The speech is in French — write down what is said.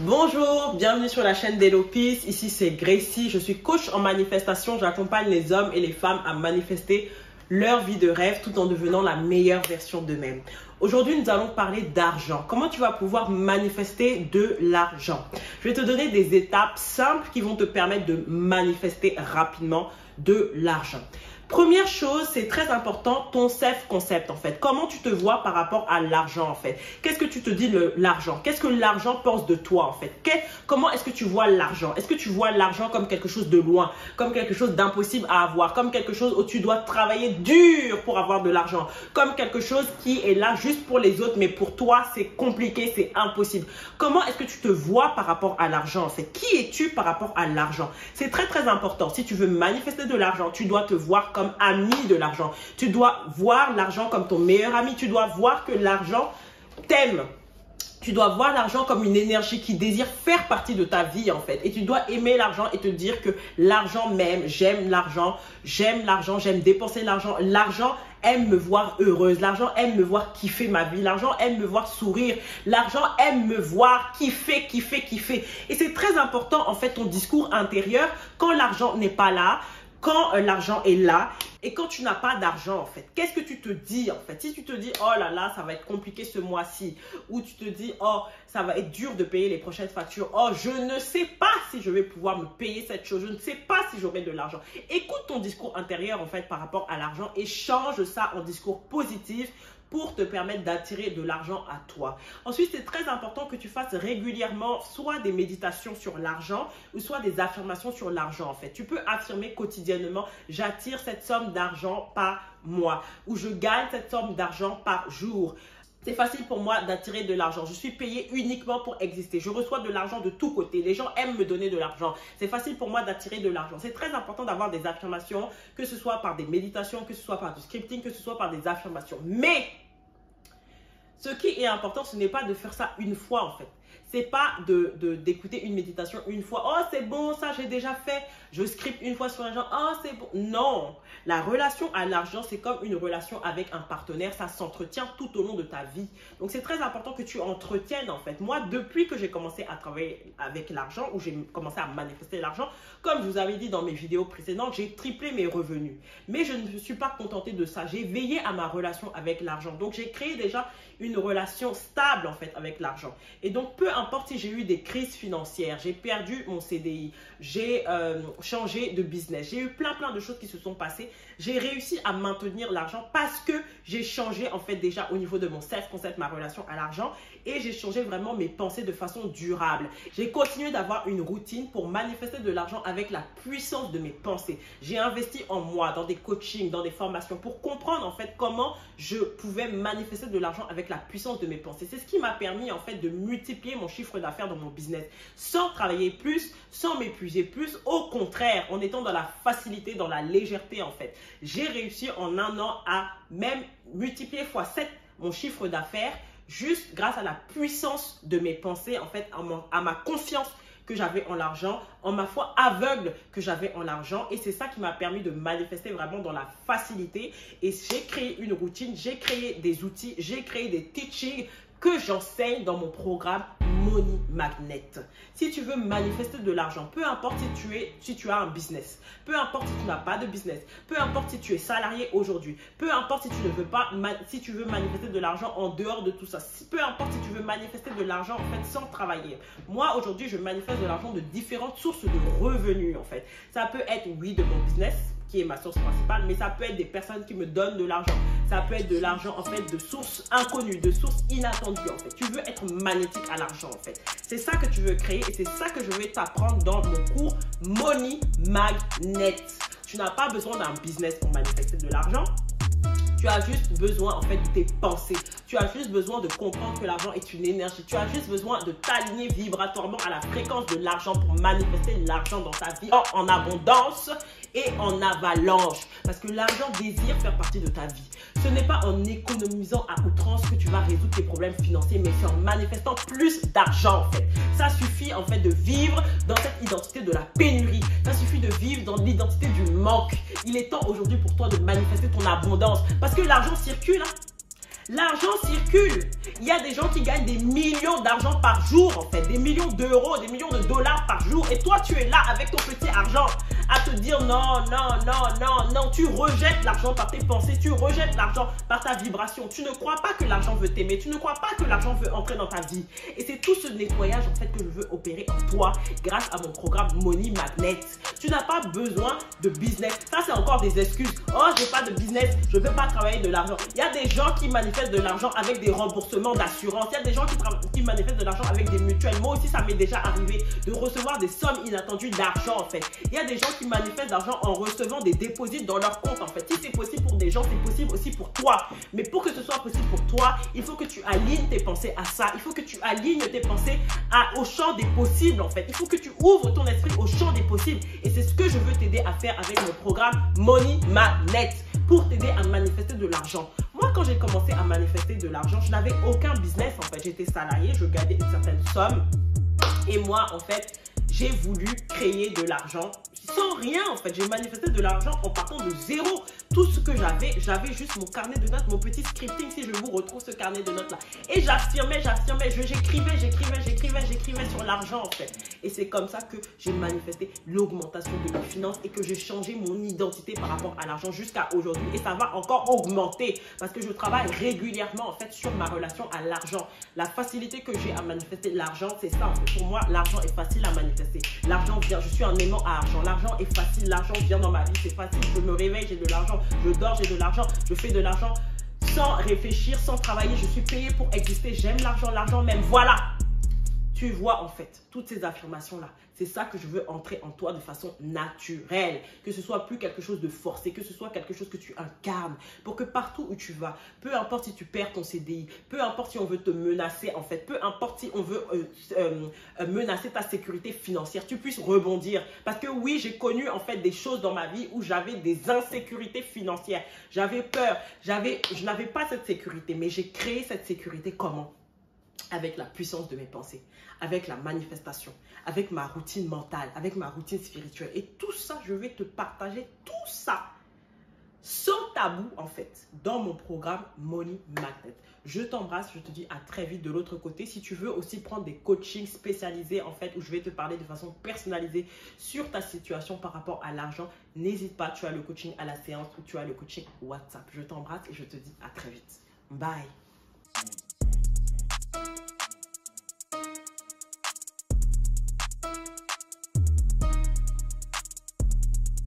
Bonjour, bienvenue sur la chaîne d'Hello Peace. Ici c'est Gracie, je suis coach en manifestation. J'accompagne les hommes et les femmes à manifester leur vie de rêve tout en devenant la meilleure version d'eux-mêmes. Aujourd'hui, nous allons parler d'argent. Comment tu vas pouvoir manifester de l'argent? Je vais te donner des étapes simples qui vont te permettre de manifester rapidement de l'argent. Première chose, c'est très important, ton self-concept en fait. Comment tu te vois par rapport à l'argent en fait? Qu'est-ce que tu te dis de l'argent? Qu'est-ce que l'argent pense de toi en fait? Comment est-ce que tu vois l'argent? Est-ce que tu vois l'argent comme quelque chose de loin, comme quelque chose d'impossible à avoir, comme quelque chose où tu dois travailler dur pour avoir de l'argent, comme quelque chose qui est là juste pour les autres, mais pour toi c'est compliqué, c'est impossible? Comment est-ce que tu te vois par rapport à l'argent en fait? Qui es-tu par rapport à l'argent? C'est très très important. Si tu veux manifester de l'argent, tu dois te voir comme ami de l'argent. Tu dois voir l'argent comme ton meilleur ami. Tu dois voir que l'argent t'aime. Tu dois voir l'argent comme une énergie qui désire faire partie de ta vie en fait. Et tu dois aimer l'argent et te dire que l'argent m'aime, j'aime l'argent, j'aime dépenser l'argent. L'argent aime me voir heureuse. L'argent aime me voir kiffer ma vie. L'argent aime me voir sourire. L'argent aime me voir kiffer. Et c'est très important en fait ton discours intérieur quand l'argent n'est pas là. Quand l'argent est là et quand tu n'as pas d'argent en fait, qu'est-ce que tu te dis en fait? Si tu te dis oh là là ça va être compliqué ce mois-ci, ou tu te dis oh ça va être dur de payer les prochaines factures, oh je ne sais pas si je vais pouvoir me payer cette chose, je ne sais pas si j'aurai de l'argent. Écoute ton discours intérieur en fait par rapport à l'argent et change ça en discours positif pour te permettre d'attirer de l'argent à toi. Ensuite, c'est très important que tu fasses régulièrement soit des méditations sur l'argent ou soit des affirmations sur l'argent en fait. Tu peux affirmer quotidiennement, j'attire cette somme d'argent par mois ou je gagne cette somme d'argent par jour. C'est facile pour moi d'attirer de l'argent. Je suis payé uniquement pour exister. Je reçois de l'argent de tous côtés. Les gens aiment me donner de l'argent. C'est facile pour moi d'attirer de l'argent. C'est très important d'avoir des affirmations, que ce soit par des méditations, que ce soit par du scripting, que ce soit par des affirmations. Mais ce qui est important, ce n'est pas de faire ça une fois en fait. C'est pas d'écouter une méditation une fois. Oh, c'est bon, ça j'ai déjà fait. Je scripte une fois sur l'argent. Oh, c'est bon. Non. La relation à l'argent, c'est comme une relation avec un partenaire. Ça s'entretient tout au long de ta vie. Donc, c'est très important que tu entretiennes en fait. Moi, depuis que j'ai commencé à travailler avec l'argent, ou j'ai commencé à manifester l'argent, comme je vous avais dit dans mes vidéos précédentes, j'ai triplé mes revenus. Mais je ne me suis pas contentée de ça. J'ai veillé à ma relation avec l'argent. Donc, j'ai créé déjà une relation stable en fait avec l'argent. Et donc, peu importe si j'ai eu des crises financières, j'ai perdu mon CDI, j'ai changé de business, j'ai eu plein de choses qui se sont passées, j'ai réussi à maintenir l'argent parce que j'ai changé en fait déjà au niveau de mon self-concept, ma relation à l'argent, et j'ai changé vraiment mes pensées de façon durable. J'ai continué d'avoir une routine pour manifester de l'argent avec la puissance de mes pensées. J'ai investi en moi, dans des coachings, dans des formations pour comprendre en fait comment je pouvais manifester de l'argent avec la puissance de mes pensées. C'est ce qui m'a permis en fait de multiplier mon chiffre d'affaires dans mon business sans travailler plus, sans m'épuiser plus. Au contraire, en étant dans la facilité, dans la légèreté en fait. J'ai réussi en un an à même multiplier x7 mon chiffre d'affaires juste grâce à la puissance de mes pensées, en fait, à ma confiance que j'avais en l'argent, en ma foi aveugle que j'avais en l'argent. Et c'est ça qui m'a permis de manifester vraiment dans la facilité. Et j'ai créé une routine, j'ai créé des outils, j'ai créé des teachings que j'enseigne dans mon programme Money Magnet. Si tu veux manifester de l'argent, peu importe si tu as un business, peu importe si tu n'as pas de business, peu importe si tu es salarié aujourd'hui, peu importe si tu ne veux pas, si tu veux manifester de l'argent en dehors de tout ça, peu importe si tu veux manifester de l'argent en fait sans travailler. Moi aujourd'hui, je manifeste de l'argent de différentes sources de revenus en fait. Ça peut être oui de mon business qui est ma source principale, mais ça peut être des personnes qui me donnent de l'argent. Ça peut être de l'argent en fait de sources inconnues, de sources inattendues en fait. Tu veux être magnétique à l'argent en fait. C'est ça que tu veux créer et c'est ça que je vais t'apprendre dans mon cours Money Magnet. Tu n'as pas besoin d'un business pour manifester de l'argent. Tu as juste besoin en fait de tes pensées. Tu as juste besoin de comprendre que l'argent est une énergie. Tu as juste besoin de t'aligner vibratoirement à la fréquence de l'argent pour manifester l'argent dans ta vie en abondance et en avalanche. Parce que l'argent désire faire partie de ta vie. Ce n'est pas en économisant à outrance que tu vas résoudre tes problèmes financiers, mais c'est en manifestant plus d'argent en fait. Ça suffit en fait de vivre dans cette identité de la pénurie. Ça suffit de vivre dans l'identité du manque. Il est temps aujourd'hui pour toi de manifester ton abondance. Parce que l'argent circule. L'argent circule. Il y a des gens qui gagnent des millions d'argent par jour, en fait. Des millions d'euros, des millions de dollars par jour. Et toi, tu es là avec ton petit argent à te dire non, non, non, non, non. Tu rejettes l'argent par tes pensées. Tu rejettes l'argent par ta vibration. Tu ne crois pas que l'argent veut t'aimer. Tu ne crois pas que l'argent veut entrer dans ta vie. Et c'est tout ce nettoyage, en fait, que je veux opérer en toi grâce à mon programme Money Magnet. Tu n'as pas besoin de business. Ça, c'est encore des excuses. Oh, j'ai pas de business. Je ne veux pas travailler de l'argent. Il y a des gens qui manifestent de l'argent avec des remboursements d'assurance. Il y a des gens qui manifestent de l'argent avec des mutuelles. Moi aussi, ça m'est déjà arrivé de recevoir des sommes inattendues d'argent, en fait. Il y a des gens qui manifestent d'argent en recevant des dépôts dans leur compte, en fait. Si c'est possible pour des gens, c'est possible aussi pour toi. Mais pour que ce soit possible pour toi, il faut que tu alignes tes pensées à ça. Il faut que tu alignes tes pensées au champ des possibles, en fait. Il faut que tu ouvres ton esprit au champ des possibles. Et c'est ce que je veux t'aider à faire avec mon programme Money Magnet pour t'aider à manifester de l'argent. Moi, quand j'ai commencé à manifester de l'argent, je n'avais aucun business, en fait. J'étais salarié, je gagnais une certaine somme. Et moi, en fait, j'ai voulu créer de l'argent sans rien, en fait. J'ai manifesté de l'argent en partant de zéro. Tout ce que j'avais juste mon carnet de notes, mon petit scripting, si je vous retrouve ce carnet de notes-là. Et j'affirmais, j'écrivais sur l'argent, en fait. Et c'est comme ça que j'ai manifesté l'augmentation de mes finances et que j'ai changé mon identité par rapport à l'argent jusqu'à aujourd'hui. Et ça va encore augmenter parce que je travaille régulièrement, en fait, sur ma relation à l'argent. La facilité que j'ai à manifester l'argent, c'est ça. En fait. Pour moi, l'argent est facile à manifester. L'argent vient, je suis un aimant à argent. L'argent est facile, l'argent vient dans ma vie, c'est facile. Je me réveille, j'ai de l'argent. Je dors, j'ai de l'argent. Je fais de l'argent sans réfléchir, sans travailler. Je suis payée pour exister. J'aime l'argent, l'argent même. Voilà. Tu vois, en fait, toutes ces affirmations-là, c'est ça que je veux entrer en toi de façon naturelle. Que ce soit plus quelque chose de forcé, que ce soit quelque chose que tu incarnes. Pour que partout où tu vas, peu importe si tu perds ton CDI, peu importe si on veut te menacer, en fait, peu importe si on veut menacer ta sécurité financière, tu puisses rebondir. Parce que oui, j'ai connu, en fait, des choses dans ma vie où j'avais des insécurités financières. J'avais peur, je n'avais pas cette sécurité, mais j'ai créé cette sécurité comment ? Avec la puissance de mes pensées, avec la manifestation, avec ma routine mentale, avec ma routine spirituelle. Et tout ça, je vais te partager tout ça sans tabou, en fait, dans mon programme Money Magnet. Je t'embrasse, je te dis à très vite de l'autre côté. Si tu veux aussi prendre des coachings spécialisés, en fait, où je vais te parler de façon personnalisée sur ta situation par rapport à l'argent, n'hésite pas, tu as le coaching à la séance ou tu as le coaching WhatsApp. Je t'embrasse et je te dis à très vite. Bye.